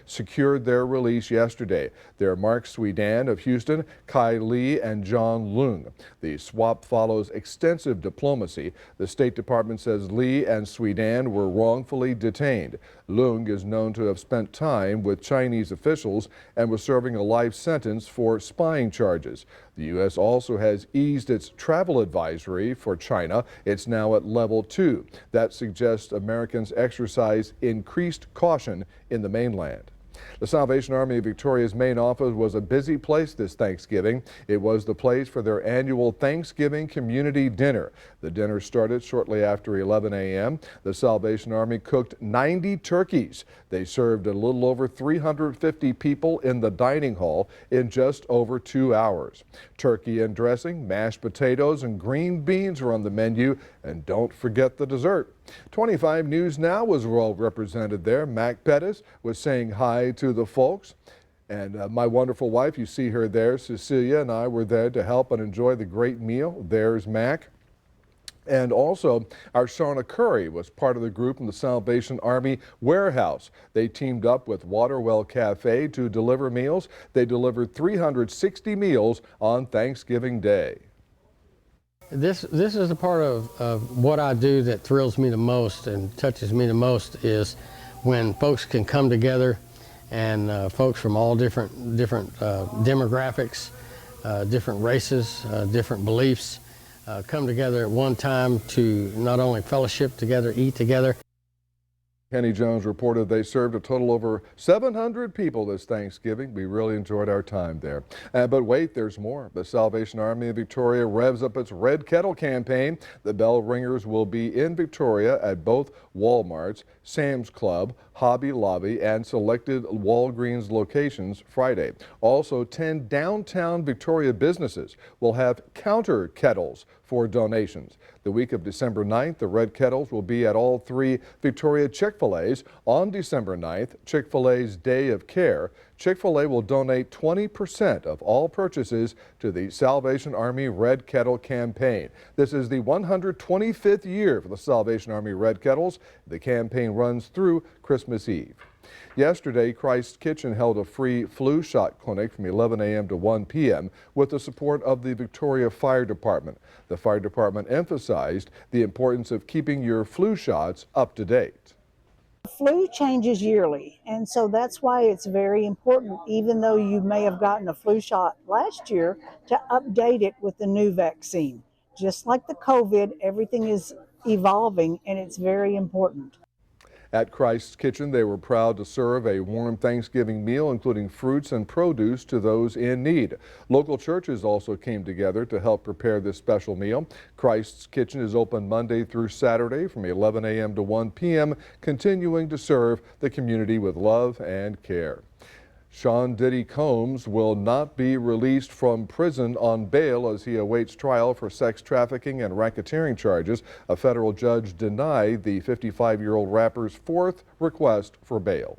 secured their release yesterday. They're Mark Swedan of Houston, Kai Lee, and John Leung. The swap follows extensive diplomacy. The State Department says Lee and Swedan were wrongfully detained. Leung is known to have spent time with Chinese officials and was serving a life sentence for spying charges. The U.S. also has eased its travel advisory for China. It's now at level 2. That suggests Americans exercise increased caution in the mainland. The Salvation Army of Victoria's main office was a busy place this Thanksgiving. It was the place for their annual Thanksgiving community dinner. The dinner started shortly after 11 a.m. The Salvation Army cooked 90 turkeys. They served a little over 350 people in the dining hall in just over 2 hours. Turkey and dressing, mashed potatoes, and green beans are on the menu. And don't forget the dessert. 25 News Now was well represented there. Mac Pettis was saying hi to the folks. And my wonderful wife, you see her there, Cecilia, and I were there to help and enjoy the great meal. There's Mac. And also, our Shauna Curry was part of the group in the Salvation Army warehouse. They teamed up with Waterwell Cafe to deliver meals. They delivered 360 meals on Thanksgiving Day. This is a part of what I do that thrills me the most and touches me the most is when folks can come together and folks from all different demographics, different races, different beliefs come together at one time to not only fellowship together, eat together. Kenny Jones reported they served a total over 700 people this Thanksgiving. We really enjoyed our time there. But wait, there's more. The Salvation Army of Victoria revs up its Red Kettle campaign. The bell ringers will be in Victoria at both Walmarts, Sam's Club, Hobby Lobby, and selected Walgreens locations Friday. Also, 10 downtown Victoria businesses will have counter kettles for donations. The week of December 9th, the Red Kettles will be at all 3 Victoria Chick-fil-A's. On December 9th, Chick-fil-A's Day of Care, Chick-fil-A will donate 20% of all purchases to the Salvation Army Red Kettle campaign. This is the 125th year for the Salvation Army Red Kettles. The campaign runs through Christmas Eve. Yesterday, Christ's Kitchen held a free flu shot clinic from 11 a.m. to 1 p.m. with the support of the Victoria Fire Department. The fire department emphasized the importance of keeping your flu shots up to date. Flu changes yearly, and so that's why it's very important, even though you may have gotten a flu shot last year, to update it with the new vaccine. Just like the COVID, everything is evolving, and it's very important. At Christ's Kitchen, they were proud to serve a warm Thanksgiving meal, including fruits and produce to those in need. Local churches also came together to help prepare this special meal. Christ's Kitchen is open Monday through Saturday from 11 a.m. to 1 p.m., continuing to serve the community with love and care. Sean Diddy Combs will not be released from prison on bail as he awaits trial for sex trafficking and racketeering charges. A federal judge denied the 55-year-old rapper's 4th request for bail.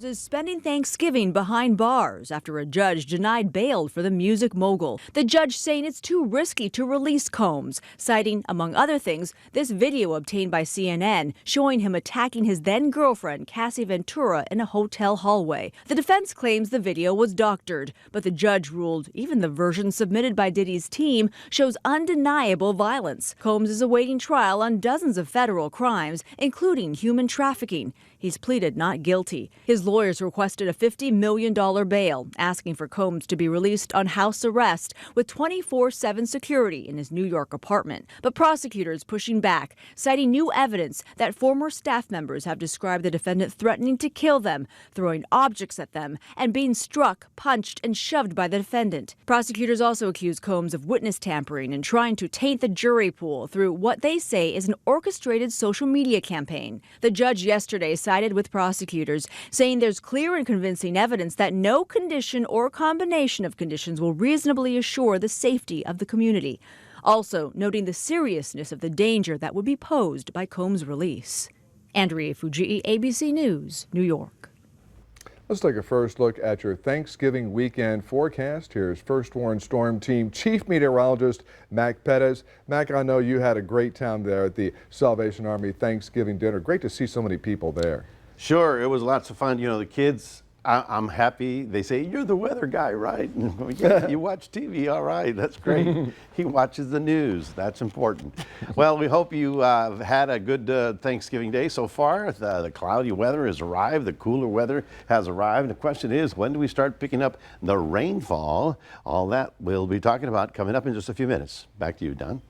Is spending Thanksgiving behind bars after a judge denied bail for the music mogul. The judge saying it's too risky to release Combs, citing, among other things, this video obtained by CNN showing him attacking his then-girlfriend, Cassie Ventura, in a hotel hallway. The defense claims the video was doctored, but the judge ruled even the version submitted by Diddy's team shows undeniable violence. Combs is awaiting trial on dozens of federal crimes, including human trafficking. He's pleaded not guilty. His lawyers requested a $50 million bail, asking for Combs to be released on house arrest with 24/7 security in his New York apartment. But prosecutors pushing back, citing new evidence that former staff members have described the defendant threatening to kill them, throwing objects at them, and being struck, punched, and shoved by the defendant. Prosecutors also accuse Combs of witness tampering and trying to taint the jury pool through what they say is an orchestrated social media campaign. The judge yesterday sided with prosecutors, saying there's clear and convincing evidence that no condition or combination of conditions will reasonably assure the safety of the community. Also noting the seriousness of the danger that would be posed by Combs' release. Andrea Fujii, ABC News, New York. Let's take a first look at your Thanksgiving weekend forecast. Here's First Warn Storm Team Chief Meteorologist Mac Pettis. Mac, I know you had a great time there at the Salvation Army Thanksgiving dinner. Great to see so many people there. Sure, it was lots of fun. You know, the kids, I'm happy. They say, "You're the weather guy, right?" Yeah, you watch TV, all right, that's great. He watches the news, that's important. Well, we hope you have had a good Thanksgiving day so far. The cloudy weather has arrived, the cooler weather has arrived. The question is, when do we start picking up the rainfall? All that we'll be talking about coming up in just a few minutes. Back to you, Don.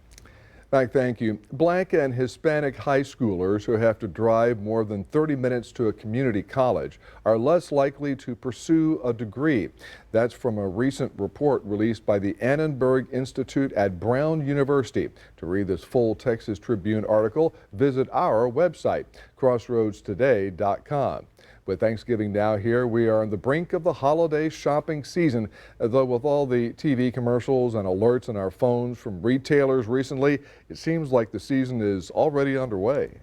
Mike, thank you. Black and Hispanic high schoolers who have to drive more than 30 minutes to a community college are less likely to pursue a degree. That's from a recent report released by the Annenberg Institute at Brown University. To read this full Texas Tribune article, visit our website, crossroadstoday.com. With Thanksgiving now here, we are on the brink of the holiday shopping season. Though with all the TV commercials and alerts on our phones from retailers recently, it seems like the season is already underway.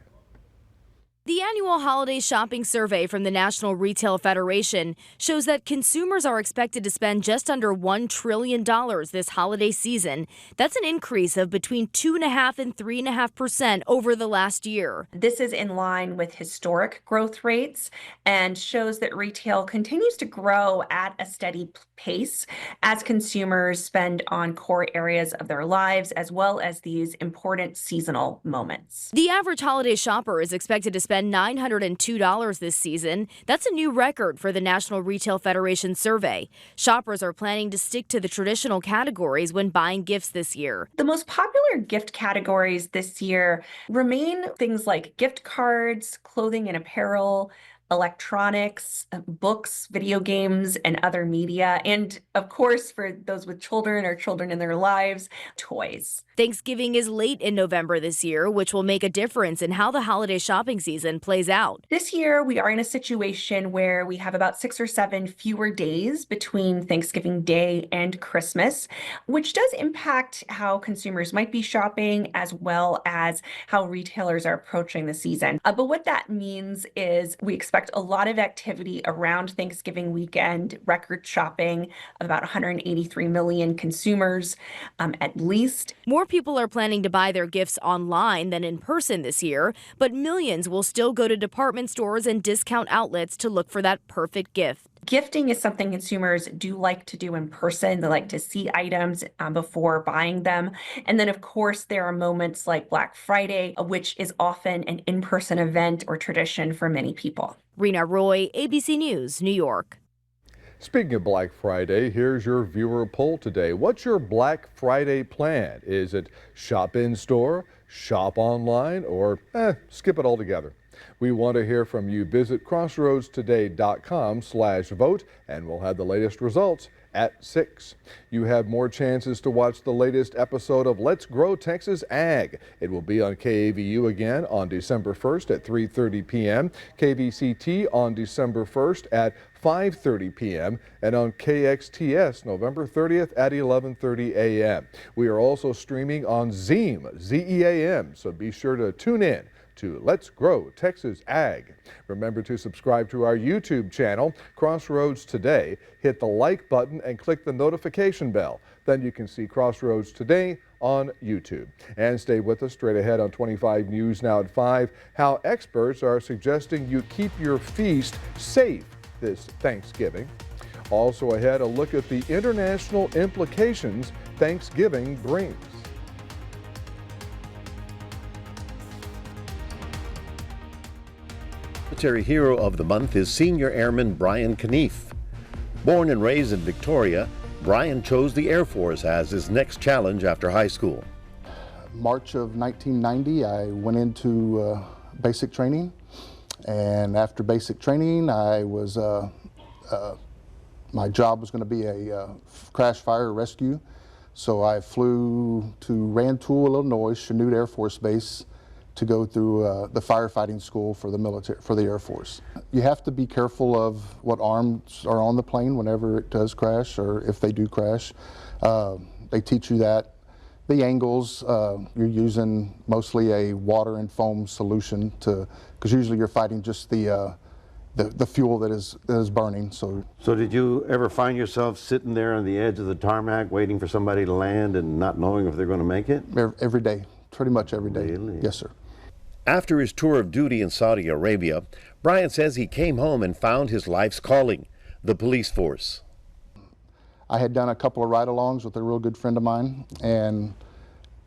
The annual holiday shopping survey from the National Retail Federation shows that consumers are expected to spend just under $1 trillion this holiday season. That's an increase of between 2.5% and 3.5% over the last year. This is in line with historic growth rates and shows that retail continues to grow at a steady pace as consumers spend on core areas of their lives as well as these important seasonal moments. The average holiday shopper is expected to spend $902 this season. That's a new record for the National Retail Federation survey. Shoppers are planning to stick to the traditional categories when buying gifts this year. The most popular gift categories this year remain things like gift cards, clothing and apparel, electronics, books, video games, and other media. And of course, for those with children or children in their lives, toys. Thanksgiving is late in November this year, which will make a difference in how the holiday shopping season plays out. This year, we are in a situation where we have about 6 or 7 fewer days between Thanksgiving Day and Christmas, which does impact how consumers might be shopping as well as how retailers are approaching the season. But what that means is we expect a lot of activity around Thanksgiving weekend, record shopping of about 183 million consumers at least. More people are planning to buy their gifts online than in person this year, but millions will still go to department stores and discount outlets to look for that perfect gift. Gifting is something consumers do like to do in person. They like to see items before buying them. And then, of course, there are moments like Black Friday, which is often an in-person event or tradition for many people. Rena Roy, ABC News, New York. Speaking of Black Friday, here's your viewer poll today. What's your Black Friday plan? Is it shop in store, shop online, or skip it altogether? We want to hear from you. Visit crossroadstoday.com/vote and we'll have the latest results at 6. You have more chances to watch the latest episode of Let's Grow Texas Ag. It will be on KAVU again on December 1st at 3:30 p.m., KVCT on December 1st at 5:30 p.m., and on KXTS November 30th at 11:30 a.m. We are also streaming on Zeem, Z-E-A-M, so be sure to tune in to Let's Grow Texas Ag. Remember to subscribe to our YouTube channel, Crossroads Today. Hit the like button and click the notification bell. Then you can see Crossroads Today on YouTube. And stay with us straight ahead on 25 News Now at 5, how experts are suggesting you keep your feast safe this Thanksgiving. Also ahead, a look at the international implications Thanksgiving brings. Military Hero of the Month is Senior Airman Brian Knief. Born and raised in Victoria, Brian chose the Air Force as his next challenge after high school. March of 1990, I went into basic training, and after basic training, I was my job was going to be a crash fire rescue. So I flew to Rantoul, Illinois, Chanute Air Force Base, to go through the firefighting school for the military, for the Air Force. You have to be careful of what arms are on the plane whenever it does crash, or if they do crash. They teach you that. The angles, you're using mostly a water and foam solution because usually you're fighting just the fuel that is burning. So did you ever find yourself sitting there on the edge of the tarmac waiting for somebody to land and not knowing if they're going to make it? Every day, pretty much every day. Really? Yes, sir. After his tour of duty in Saudi Arabia, Brian says he came home and found his life's calling, the police force. I had done a couple of ride-alongs with a real good friend of mine, and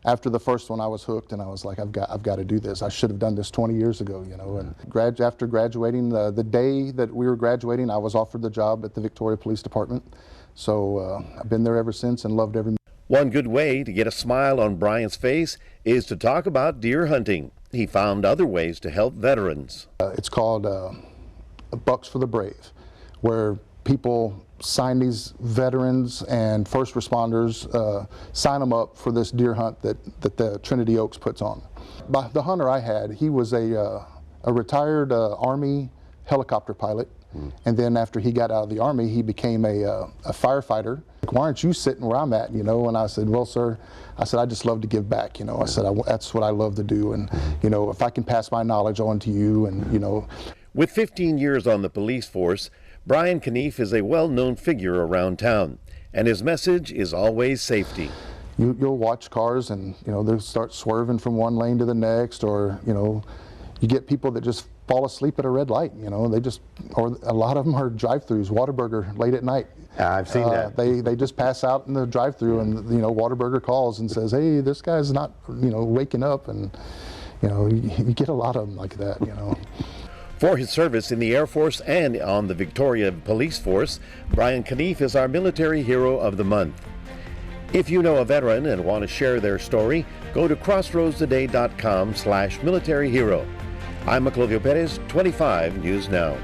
after the first one I was hooked, and I was like, I've got to do this. I should have done this 20 years ago, you know. And after graduating, the day that we were graduating, I was offered the job at the Victoria Police Department. So I've been there ever since and loved every minute. One good way to get a smile on Brian's face is to talk about deer hunting. He found other ways to help veterans. It's called Bucks for the Brave, where people sign these veterans and first responders, sign them up for this deer hunt that the Trinity Oaks puts on. The hunter I had, he was a retired Army helicopter pilot, and then after he got out of the Army, he became a firefighter. Why aren't you sitting where I'm at, you know? And I said, well, sir, I said, I just love to give back, you know. I said, that's what I love to do, and, you know, if I can pass my knowledge on to you, and, you know. With 15 years on the police force, Brian Knief is a well-known figure around town, and his message is always safety. You'll watch cars and, you know, they'll start swerving from one lane to the next, or, you know, you get people that just fall asleep at a red light, you know, or a lot of them are drive-throughs, Whataburger late at night. I've seen that. They just pass out in the drive-through, and, you know, Whataburger calls and says, hey, this guy's not, you know, waking up, and, you know, you get a lot of them like that, you know. For his service in the Air Force and on the Victoria Police Force, Brian Knief is our Military Hero of the Month. If you know a veteran and want to share their story, go to crossroadstoday.com/militaryhero. I'm Maclovio Perez, 25 News Now.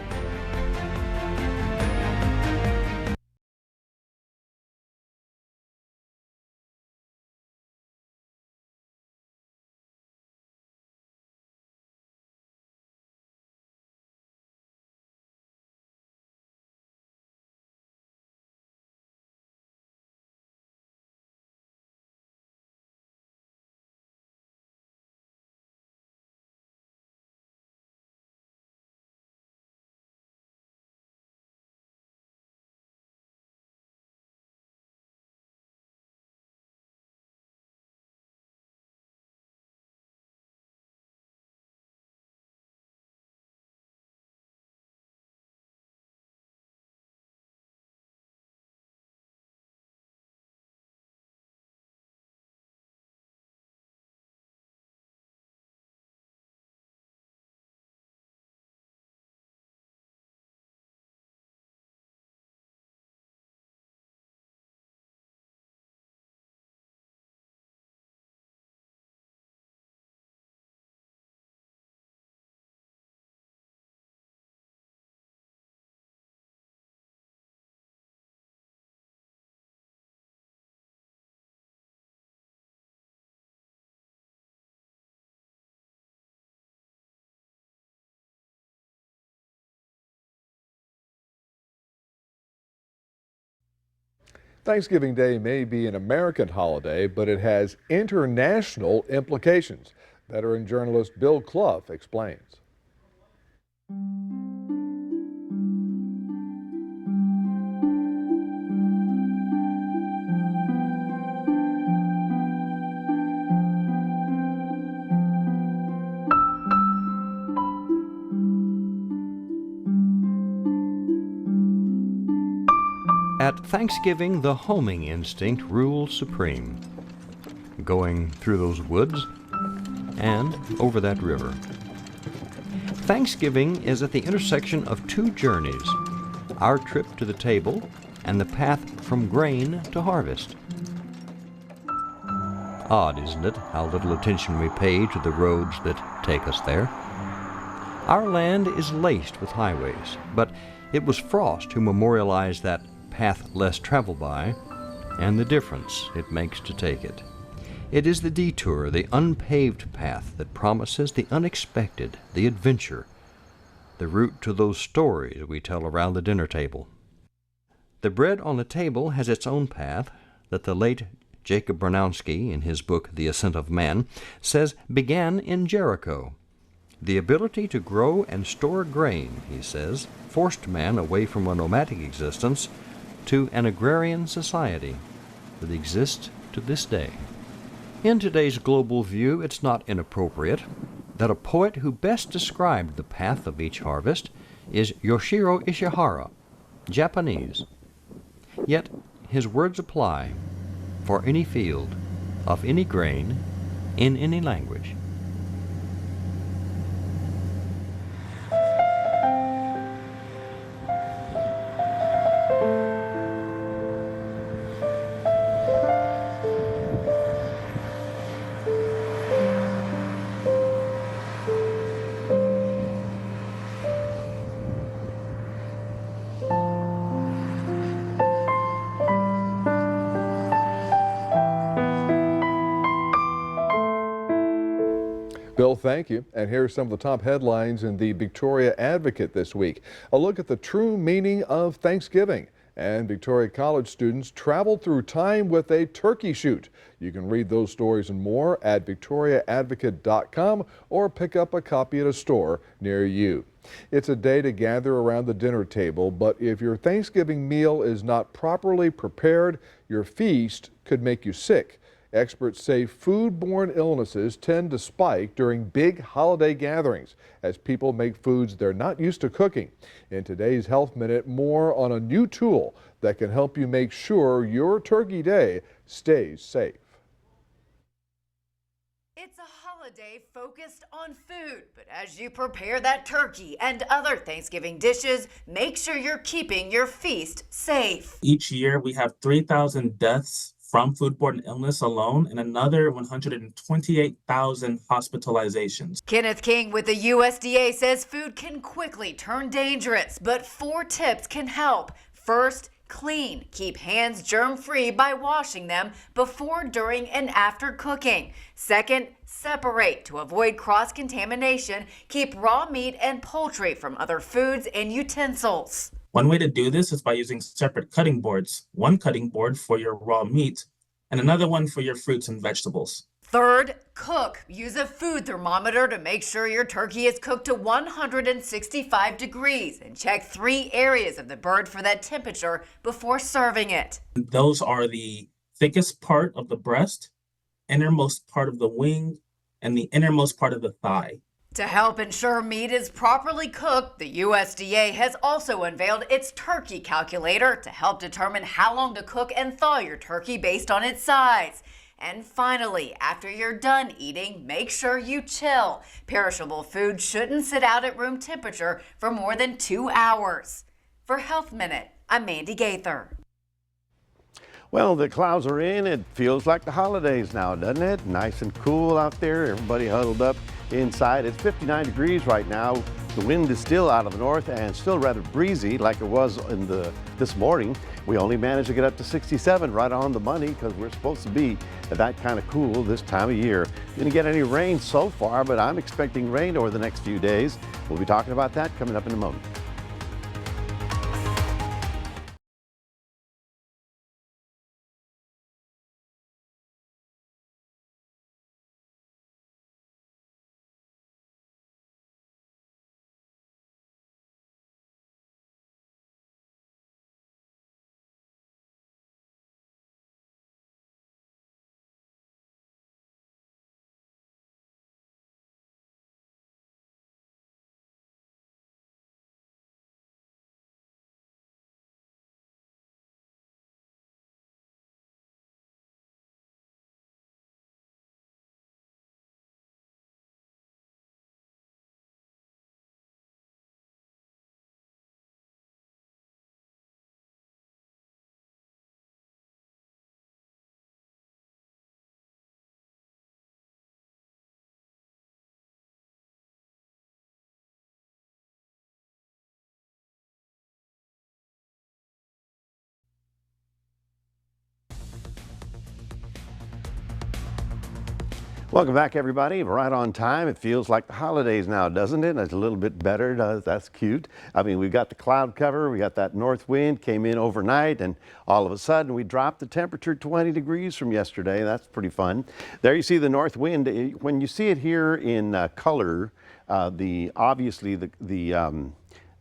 Thanksgiving Day may be an American holiday, but it has international implications. Veteran journalist Bill Clough explains. At Thanksgiving, the homing instinct rules supreme, going through those woods and over that river. Thanksgiving is at the intersection of two journeys, our trip to the table and the path from grain to harvest. Odd, isn't it, how little attention we pay to the roads that take us there? Our land is laced with highways, but it was Frost who memorialized that path less traveled by, and the difference it makes to take it. It is the detour, the unpaved path that promises the unexpected, the adventure, the route to those stories we tell around the dinner table. The bread on the table has its own path that the late Jacob Bronowski, in his book The Ascent of Man, says began in Jericho. The ability to grow and store grain, he says, forced man away from a nomadic existence to an agrarian society that exists to this day. In today's global view, it's not inappropriate, that a poet who best described the path of each harvest is Yoshiro Ishihara, Japanese. Yet his words apply for any field, of any grain, in any language. Bill, thank you. And here are some of the top headlines in the Victoria Advocate this week. A look at the true meaning of Thanksgiving. And Victoria College students traveled through time with a turkey shoot. You can read those stories and more at victoriaadvocate.com or pick up a copy at a store near you. It's a day to gather around the dinner table, but if your Thanksgiving meal is not properly prepared, your feast could make you sick. Experts say foodborne illnesses tend to spike during big holiday gatherings as people make foods they're not used to cooking. In today's Health Minute, more on a new tool that can help you make sure your turkey day stays safe. It's a holiday focused on food, but as you prepare that turkey and other Thanksgiving dishes, make sure you're keeping your feast safe. Each year, we have 3,000 deaths from foodborne illness alone and another 128,000 hospitalizations. Kenneth King with the USDA says food can quickly turn dangerous, but 4 tips can help. First, clean. Keep hands germ-free by washing them before, during, and after cooking. Second, separate to avoid cross-contamination. Keep raw meat and poultry from other foods and utensils. One way to do this is by using separate cutting boards. One cutting board for your raw meat and another one for your fruits and vegetables. Third, cook. Use a food thermometer to make sure your turkey is cooked to 165 degrees and check 3 areas of the bird for that temperature before serving it. Those are the thickest part of the breast, innermost part of the wing, and the innermost part of the thigh. To help ensure meat is properly cooked, the USDA has also unveiled its turkey calculator to help determine how long to cook and thaw your turkey based on its size. And finally, after you're done eating, make sure you chill. Perishable food shouldn't sit out at room temperature for more than 2 hours. For Health Minute, I'm Mandy Gaither. Well, the clouds are in. It feels like the holidays now, doesn't it? Nice and cool out there. Everybody huddled up inside. It's 59 degrees right now. The wind is still out of the north and still rather breezy like it was this morning. We only managed to get up to 67, right on the money, because we're supposed to be that kind of cool this time of year. Didn't get any rain so far, but I'm expecting rain over the next few days. We'll be talking about that coming up in a moment. Welcome back, everybody. Right on time. It feels like the holidays now, doesn't it? It's a little bit better. That's cute. I mean, we've got the cloud cover. We got that north wind came in overnight, and all of a sudden we dropped the temperature 20 degrees from yesterday. That's pretty fun. There you see the north wind. When you see it here in color, obviously the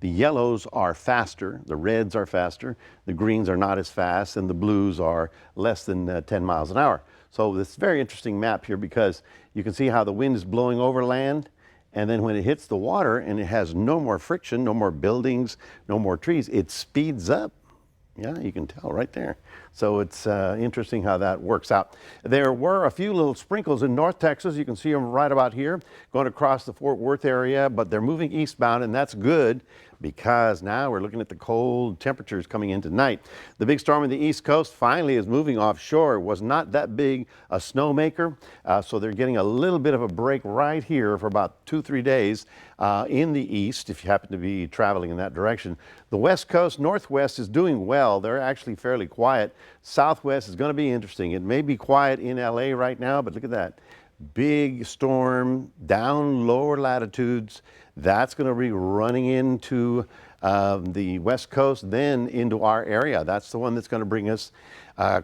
yellows are faster, the reds are faster, the greens are not as fast, and the blues are less than 10 miles an hour. So this very interesting map here, because you can see how the wind is blowing over land, And then when it hits the water and it has no more friction, no more buildings, no more trees, it speeds up. Yeah, you can tell right there. So it's interesting how that works out. There were a few little sprinkles in North Texas. You can see them right about here going across the Fort Worth area, but they're moving eastbound, and that's good because now we're looking at the cold temperatures coming in tonight. The big storm in the East Coast finally is moving offshore. It was not that big a snowmaker, so they're getting a little bit of a break right here for about 2-3 days in the east if you happen to be traveling in that direction. The West Coast, Northwest is doing well. They're actually fairly quiet. Southwest is going to be interesting. It may be quiet in LA right now, but look at that. Big storm down lower latitudes. That's going to be running into the West Coast, then into our area. That's the one that's going to bring us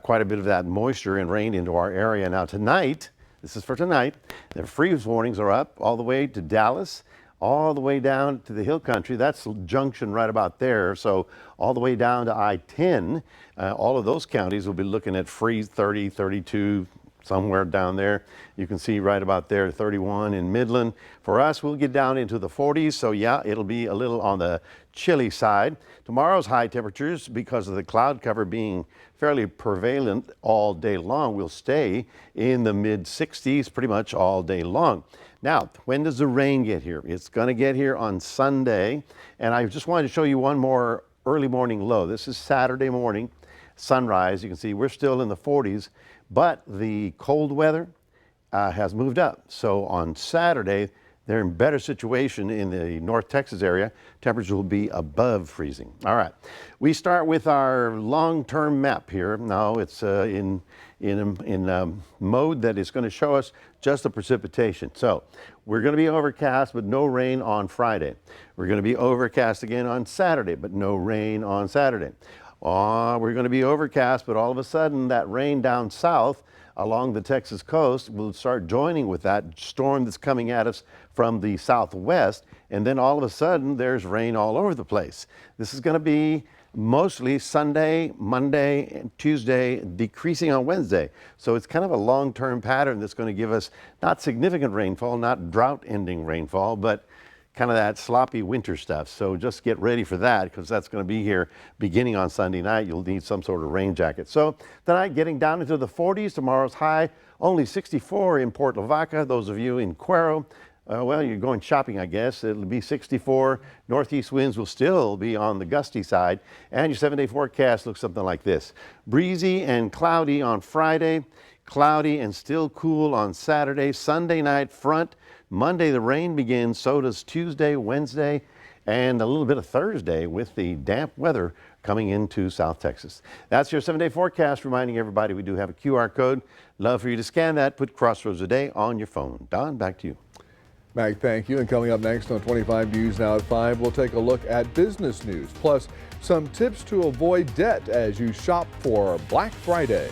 quite a bit of that moisture and rain into our area. Now tonight, this is for tonight, the freeze warnings are up all the way to Dallas, all the way down to the hill country. That's Junction right about there. So all the way down to I-10, all of those counties will be looking at freeze 30, 32, somewhere down there. You can see right about there, 31 in Midland. For us, we'll get down into the 40s. So yeah, it'll be a little on the chilly side. Tomorrow's high temperatures, because of the cloud cover being fairly prevalent all day long, will stay in the mid 60s pretty much all day long. Now, when does the rain get here? It's going to get here on Sunday. And I just wanted to show you one more early morning low. This is Saturday morning, sunrise. You can see we're still in the 40s, but the cold weather has moved up. So on Saturday, they're in better situation in the North Texas area. Temperatures will be above freezing. All right, we start with our long-term map here. Now it's in mode that is going to show us just the precipitation. So we're going to be overcast, but no rain on Friday. We're going to be overcast again on Saturday, but no rain on Saturday. We're going to be overcast, but all of a sudden that rain down south along the Texas coast will start joining with that storm that's coming at us from the southwest, and then all of a sudden there's rain all over the place. This is going to be mostly Sunday, Monday, and Tuesday, decreasing on Wednesday. So it's kind of a long-term pattern that's going to give us not significant rainfall, not drought-ending rainfall, but kind of that sloppy winter stuff. So just get ready for that, because that's going to be here beginning on Sunday night. You'll need some sort of rain jacket. So tonight, getting down into the 40s. Tomorrow's high, only 64 in Port Lavaca. Those of you in Cuero, well, you're going shopping, I guess. It'll be 64. Northeast winds will still be on the gusty side. And your 7-day forecast looks something like this. Breezy and cloudy on Friday. Cloudy and still cool on Saturday. Sunday night front. Monday, the rain begins. So does Tuesday, Wednesday, and a little bit of Thursday with the damp weather coming into South Texas. That's your 7-day forecast, reminding everybody we do have a QR code. Love for you to scan that. Put Crossroads a Day on your phone. Don, back to you. Mac, thank you. And coming up next on 25 News Now at 5, we'll take a look at business news, plus some tips to avoid debt as you shop for Black Friday.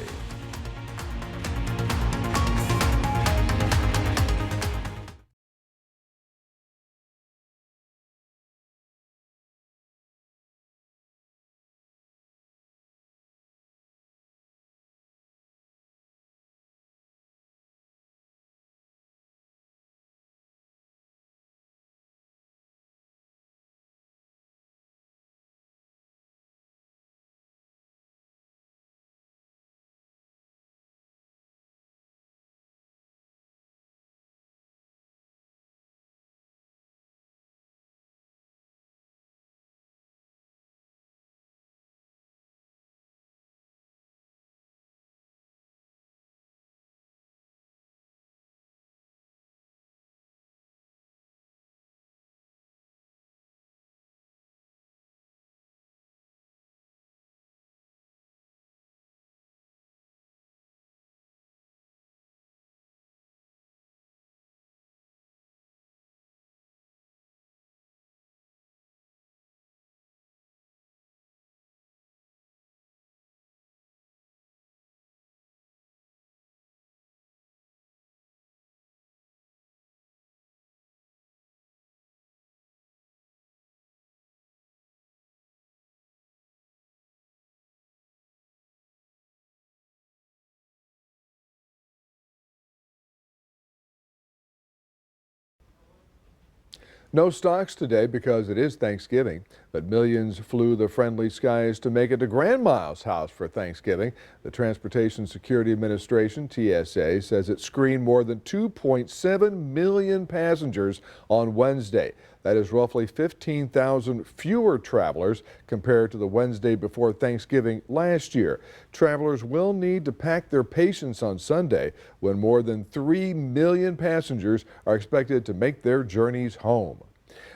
No stocks today because it is Thanksgiving, but millions flew the friendly skies to make it to Grandma's house for Thanksgiving. The Transportation Security Administration, TSA, says it screened more than 2.7 million passengers on Wednesday. That is roughly 15,000 fewer travelers compared to the Wednesday before Thanksgiving last year. Travelers will need to pack their patience on Sunday when more than 3 million passengers are expected to make their journeys home.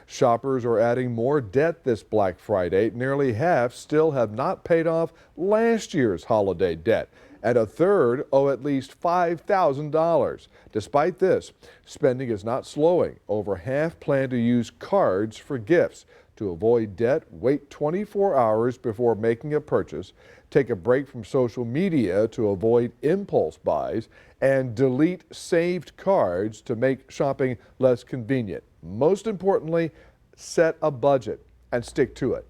Shoppers are adding more debt this Black Friday. Nearly half still have not paid off last year's holiday debt, and a third owe at least $5,000. Despite this, spending is not slowing. Over half plan to use cards for gifts. To avoid debt, wait 24 hours before making a purchase, take a break from social media to avoid impulse buys, and delete saved cards to make shopping less convenient. Most importantly, set a budget and stick to it.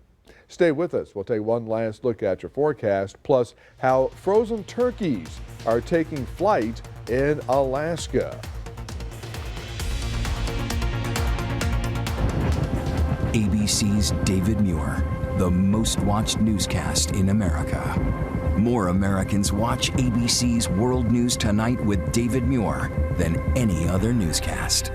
Stay with us. We'll take one last look at your forecast, plus how frozen turkeys are taking flight in Alaska. ABC's David Muir, the most watched newscast in America. More Americans watch ABC's World News Tonight with David Muir than any other newscast.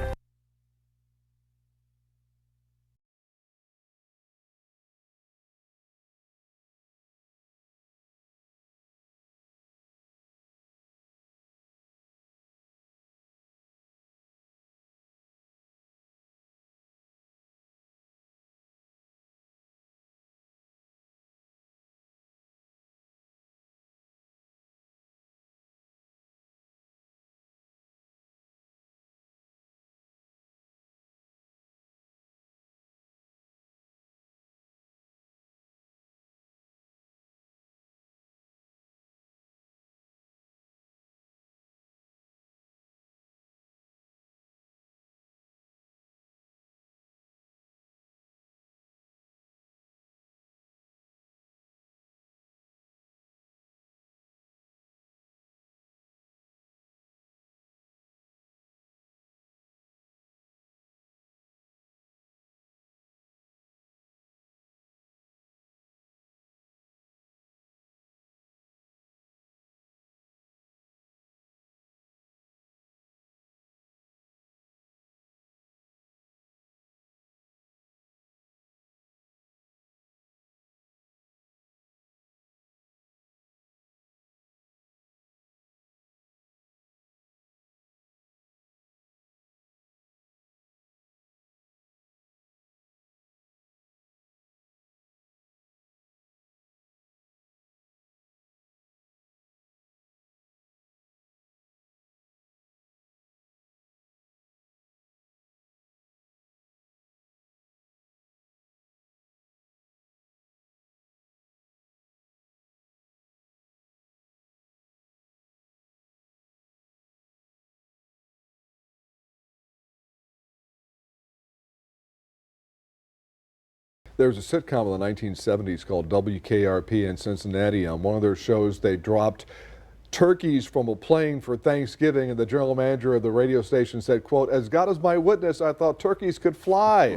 There was a sitcom in the 1970s called WKRP in Cincinnati. On one of their shows, they dropped turkeys from a plane for Thanksgiving, and the general manager of the radio station said, quote, "As God is my witness, I thought turkeys could fly."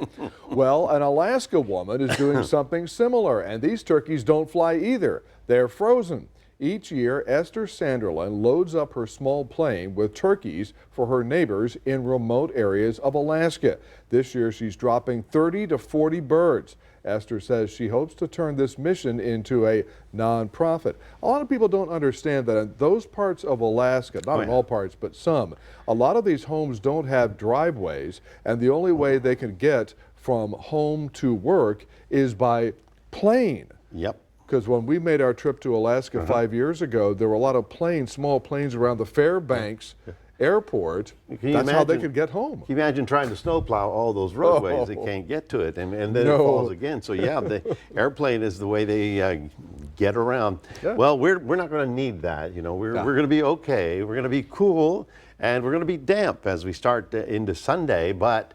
Well, an Alaska woman is doing something similar, and these turkeys don't fly either. They're frozen. Each year, Esther Sanderlin loads up her small plane with turkeys for her neighbors in remote areas of Alaska. This year, she's dropping 30 to 40 birds. Esther says she hopes to turn this mission into a nonprofit. A lot of people don't understand that in those parts of Alaska, not in all parts, but some, a lot of these homes don't have driveways, and the only way they can get from home to work is by plane. Yep. Because when we made our trip to Alaska 5 years ago, there were a lot of planes, small planes around the Fairbanks airport. That's how they could get home. Can you imagine trying to snowplow all those roadways? They can't get to it, and then it falls again. So yeah, the airplane is the way they get around. Yeah. Well, we're not going to need that. You know, we're going to be okay. We're going to be cool, and we're going to be damp as we start into Sunday. But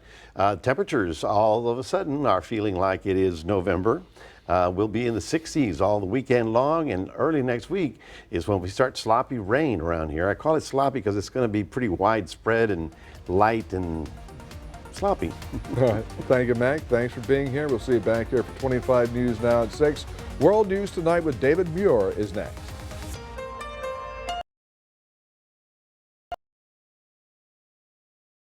temperatures all of a sudden are feeling like it is November. We'll be in the 60s all the weekend long, and early next week is when we start sloppy rain around here. I call it sloppy because it's going to be pretty widespread and light and sloppy. All right. Thank you, Mac. Thanks for being here. We'll see you back here for 25 News Now at 6. World News Tonight with David Muir is next.